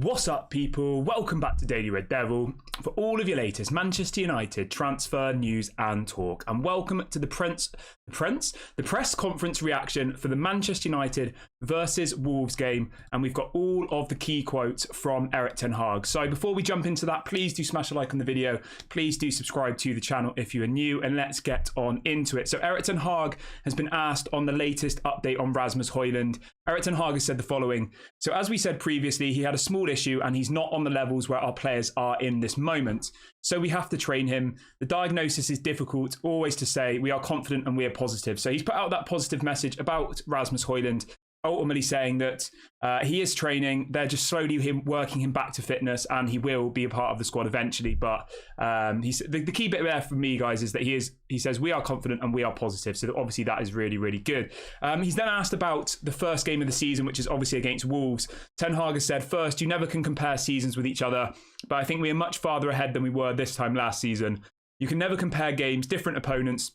What's up, people? Welcome back to Daily Red Devil for all of your latest Manchester United transfer news and talk. And welcome to the press conference reaction for the Manchester United versus Wolves game. And we've got all of the key quotes from ERIK Ten Hag. So before we jump into that, please do smash a like on the video. Please do subscribe to the channel if you are new, and let's get on into it. So ERIK Ten Hag has been asked on the latest update on Rasmus Højlund. ERIK Ten Hag has said the following. So as we said previously, he had a small issue and he's not on the levels where our players are in this moment. So we have to train him. The diagnosis is difficult always to say. We are confident and we are positive. So he's put out that positive message about Rasmus Højlund, ultimately saying that he is training. They're just slowly working him back to fitness, and he will be a part of the squad eventually. But the key bit there for me, guys, is that he says we are confident and we are positive. So obviously that is really, really good. He's then asked about the first game of the season, which is obviously against Wolves. Ten Hag has said, first, you never can compare seasons with each other, but I think we are much farther ahead than we were this time last season. You can never compare games, different opponents.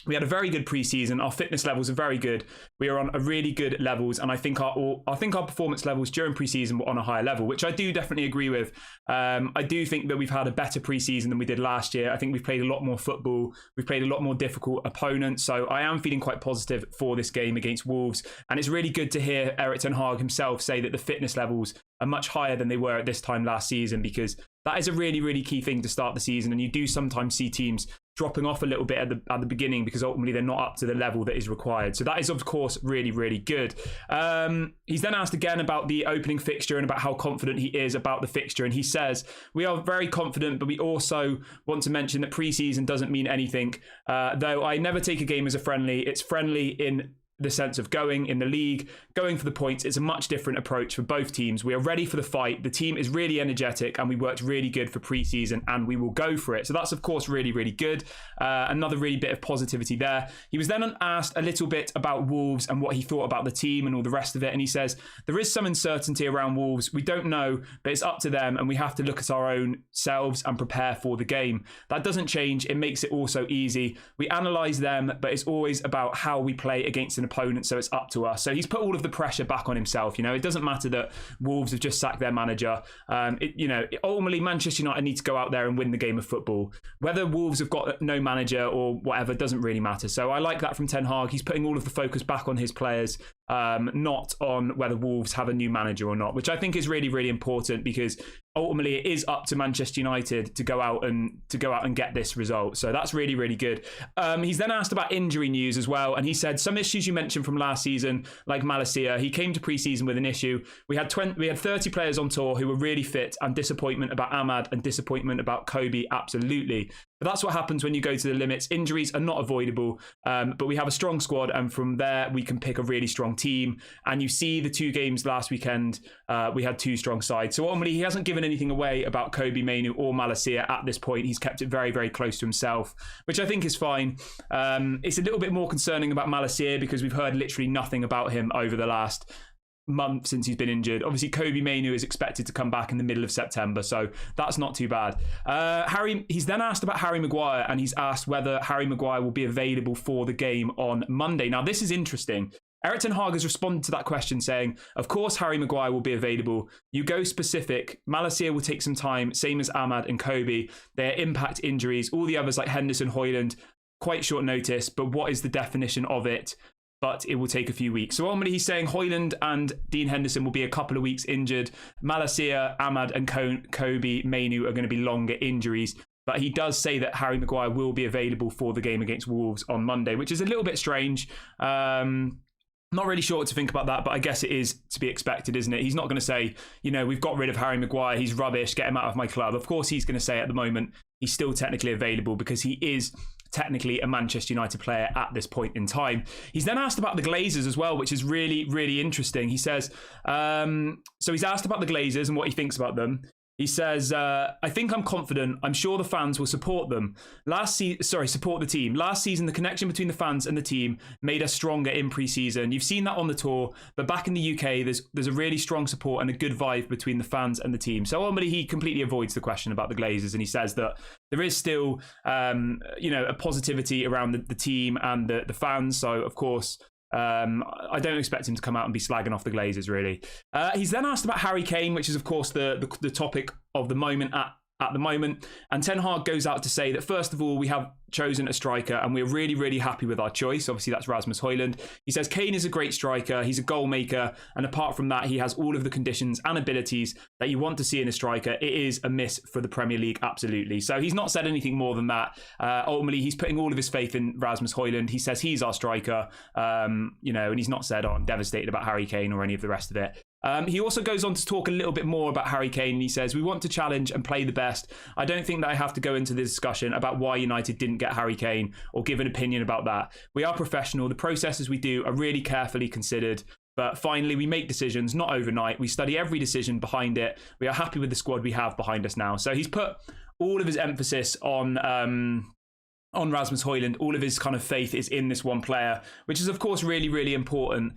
We had a very good preseason. Our fitness levels are very good. We are on a really good levels, and I think our performance levels during preseason were on a higher level, which I do definitely agree with. I do think that we've had a better preseason than we did last year. I think we've played a lot more football. We've played a lot more difficult opponents. So I am feeling quite positive for this game against Wolves, and it's really good to hear ERIK Ten Hag himself say that the fitness levels are much higher than they were at this time last season, because that is a really, really key thing to start the season. And you do sometimes see teams dropping off a little bit at the beginning because ultimately they're not up to the level that is required. So that is, of course, really, really good. He's then asked again about the opening fixture and about how confident he is about the fixture. And he says, we are very confident, but we also want to mention that pre-season doesn't mean anything. Though I never take a game as a friendly. It's friendly in the sense of going in the league, going for the points. It's a much different approach for both teams. We are ready for the fight. The team is really energetic and we worked really good for pre-season and we will go for it. So that's, of course, really, really good. Another really bit of positivity there. He was then asked a little bit about Wolves and what he thought about the team and all the rest of it. And he says, there is some uncertainty around Wolves. We don't know, but it's up to them and we have to look at our own selves and prepare for the game. That doesn't change. It makes it also easy. We analyse them, but it's always about how we play against an opponent, so it's up to us. So he's put all of the pressure back on himself. You know, it doesn't matter that Wolves have just sacked their manager. Ultimately, Manchester United need to go out there and win the game of football. Whether Wolves have got no manager or whatever doesn't really matter. So I like that from Ten Hag. He's putting all of the focus back on his players, not on whether Wolves have a new manager or not, which I think is really, really important, because ultimately it is up to Manchester United to go out and get this result. So that's really, really good. He's then asked about injury news as well, and he said some issues you mentioned from last season, like Malacia. He came to pre-season with an issue. We had 30 players on tour who were really fit, and disappointment about Ahmad and disappointment about Kobe, absolutely. But that's what happens when you go to the limits. Injuries are not avoidable, but we have a strong squad, and from there we can pick a really strong team. And you see the two games last weekend, we had two strong sides. So ultimately he hasn't given anything away about Kobe Mainoo or Malacia at this point. He's kept it very, very close to himself, which I think is fine. It's a little bit more concerning about Malacia because we've heard literally nothing about him over the last month since he's been injured. Obviously, Kobe Mainoo is expected to come back in the middle of September, so that's not too bad. He's then asked about Harry Maguire, and he's asked whether Harry Maguire will be available for the game on Monday. Now, this is interesting. ERIK Ten Hag has responded to that question saying, of course, Harry Maguire will be available. You go specific. Malacia will take some time, same as Ahmad and Kobe. They're impact injuries. All the others like Henderson, Højlund, quite short notice, but what is the definition of it? But it will take a few weeks. So ultimately he's saying Højlund and Dean Henderson will be a couple of weeks injured. Malacia, Ahmad and Kobe Mainoo are going to be longer injuries. But he does say that Harry Maguire will be available for the game against Wolves on Monday, which is a little bit strange. Not really sure what to think about that, but I guess it is to be expected, isn't it? He's not going to say, you know, we've got rid of Harry Maguire, he's rubbish, get him out of my club. Of course he's going to say at the moment he's still technically available because he is technically a Manchester United player at this point in time. He's then asked about the Glazers as well, which is really, really interesting. He says, so he's asked about the Glazers and what he thinks about them. He says, I think I'm confident. I'm sure the fans will support them. Support the team. Last season, the connection between the fans and the team made us stronger in pre-season. You've seen that on the tour, but back in the UK, there's a really strong support and a good vibe between the fans and the team. So ultimately, he completely avoids the question about the Glazers, and he says that there is still, a positivity around the team and the fans. So of course, I don't expect him to come out and be slagging off the Glazers, really. He's then asked about Harry Kane, which is, of course, the topic of the moment at the moment. And Ten Hag goes out to say that, first of all, we have chosen a striker and we're really, really happy with our choice. Obviously, that's Rasmus Højlund. He says Kane is a great striker. He's a goal maker. And apart from that, he has all of the conditions and abilities that you want to see in a striker. It is a miss for the Premier League, absolutely. So he's not said anything more than that. Ultimately, he's putting all of his faith in Rasmus Højlund. He says he's our striker, and he's not said, I'm devastated about Harry Kane or any of the rest of it. He also goes on to talk a little bit more about Harry Kane. He says, we want to challenge and play the best. I don't think that I have to go into the discussion about why United didn't get Harry Kane or give an opinion about that. We are professional. The processes we do are really carefully considered. But finally, we make decisions, not overnight. We study every decision behind it. We are happy with the squad we have behind us now. So he's put all of his emphasis on Rasmus Højlund. All of his kind of faith is in this one player, which is, of course, really, really important.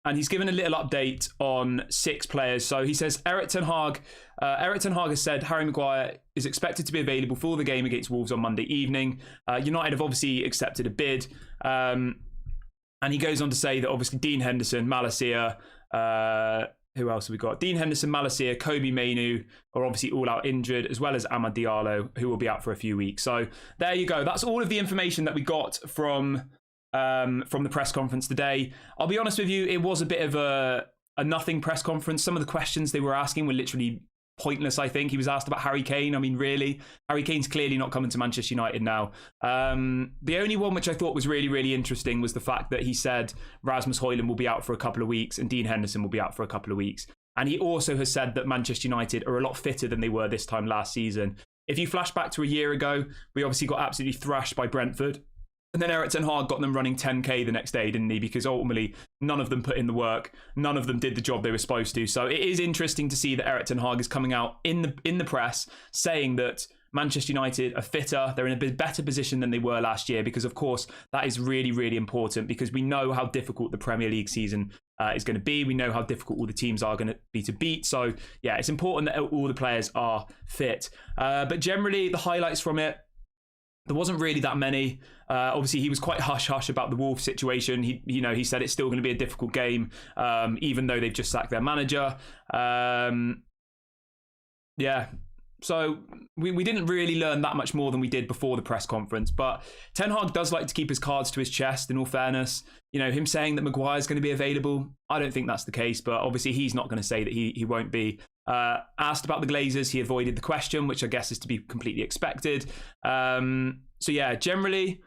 And he's given a little update on 6 players. So he says ERIK Ten Hag has said Harry Maguire is expected to be available for the game against Wolves on Monday evening. United have obviously accepted a bid. And he goes on to say that obviously Dean Henderson, Malacia, who else have we got? Dean Henderson, Malacia, Kobe Mainoo are obviously all out injured, as well as Amad Diallo, who will be out for a few weeks. So there you go. That's all of the information that we got from the press conference today. I'll be honest with you, it was a bit of a nothing press conference. Some of the questions they were asking were literally pointless, I think. He was asked about Harry Kane. I mean, really? Harry Kane's clearly not coming to Manchester United now. The only one which I thought was really, really interesting was the fact that he said Rasmus Højlund will be out for a couple of weeks and Dean Henderson will be out for a couple of weeks. And he also has said that Manchester United are a lot fitter than they were this time last season. If you flash back to a year ago, we obviously got absolutely thrashed by Brentford. And then ERIK Ten Hag got them running 10k the next day, didn't he? Because ultimately, none of them put in the work. None of them did the job they were supposed to. So it is interesting to see that ERIK Ten Hag is coming out in the press saying that Manchester United are fitter. They're in a bit better position than they were last year because, of course, that is really, really important because we know how difficult the Premier League season is going to be. We know how difficult all the teams are going to be to beat. So, yeah, it's important that all the players are fit. But generally, the highlights from it, there wasn't really that many. Obviously, he was quite hush-hush about the Wolves situation. He said it's still going to be a difficult game, even though they've just sacked their manager. So we didn't really learn that much more than we did before the press conference. But Ten Hag does like to keep his cards to his chest, in all fairness. Him saying that Maguire's going to be available, I don't think that's the case. But obviously, he's not going to say that he won't be. Asked about the Glazers, he avoided the question, which I guess is to be completely expected. So yeah, generally,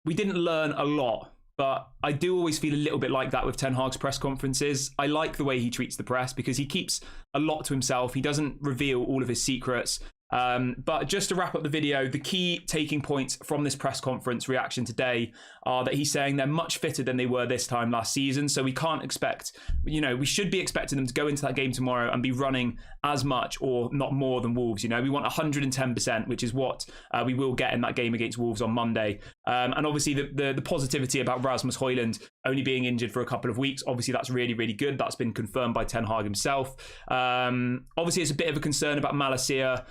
we didn't learn a lot. But I do always feel a little bit like that with Ten Hag's press conferences. I like the way he treats the press because he keeps a lot to himself. He doesn't reveal all of his secrets. But just to wrap up the video, the key taking points from this press conference reaction today are that he's saying they're much fitter than they were this time last season. So we can't expect, we should be expecting them to go into that game tomorrow and be running as much or not more than Wolves. We want 110%, which is what we will get in that game against Wolves on Monday. And obviously the positivity about Rasmus Højlund only being injured for a couple of weeks, obviously that's really, really good. That's been confirmed by Ten Hag himself. Obviously, it's a bit of a concern about Malacia,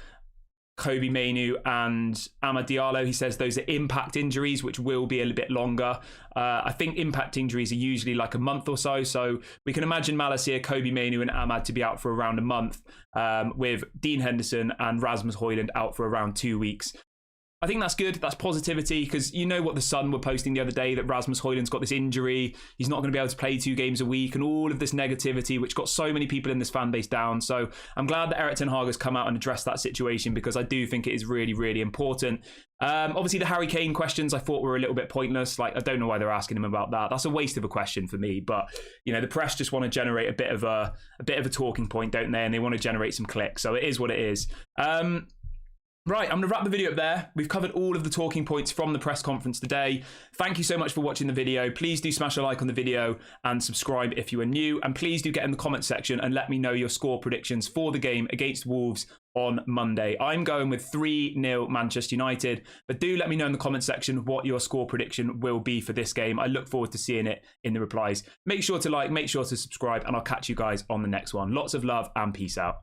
Kobe Mainoo and Amad Diallo. He says those are impact injuries, which will be a little bit longer. I think impact injuries are usually like a month or so. So we can imagine Malacia, Kobe Mainoo and Amad to be out for around a month, with Dean Henderson and Rasmus Højlund out for around 2 weeks. I think that's good. That's positivity because what the Sun were posting the other day, that Rasmus Højlund's got this injury. He's not going to be able to play 2 games a week and all of this negativity, which got so many people in this fan base down. So I'm glad that ERIK Ten Hag has come out and addressed that situation because I do think it is really, really important. Obviously, the Harry Kane questions I thought were a little bit pointless. Like, I don't know why they're asking him about that. That's a waste of a question for me. But, the press just want to generate a bit of a talking point, don't they? And they want to generate some clicks. So it is what it is. Right, I'm going to wrap the video up there. We've covered all of the talking points from the press conference today. Thank you so much for watching the video. Please do smash a like on the video and subscribe if you are new. And please do get in the comment section and let me know your score predictions for the game against Wolves on Monday. I'm going with 3-0 Manchester United, but do let me know in the comment section what your score prediction will be for this game. I look forward to seeing it in the replies. Make sure to like, make sure to subscribe, and I'll catch you guys on the next one. Lots of love and peace out.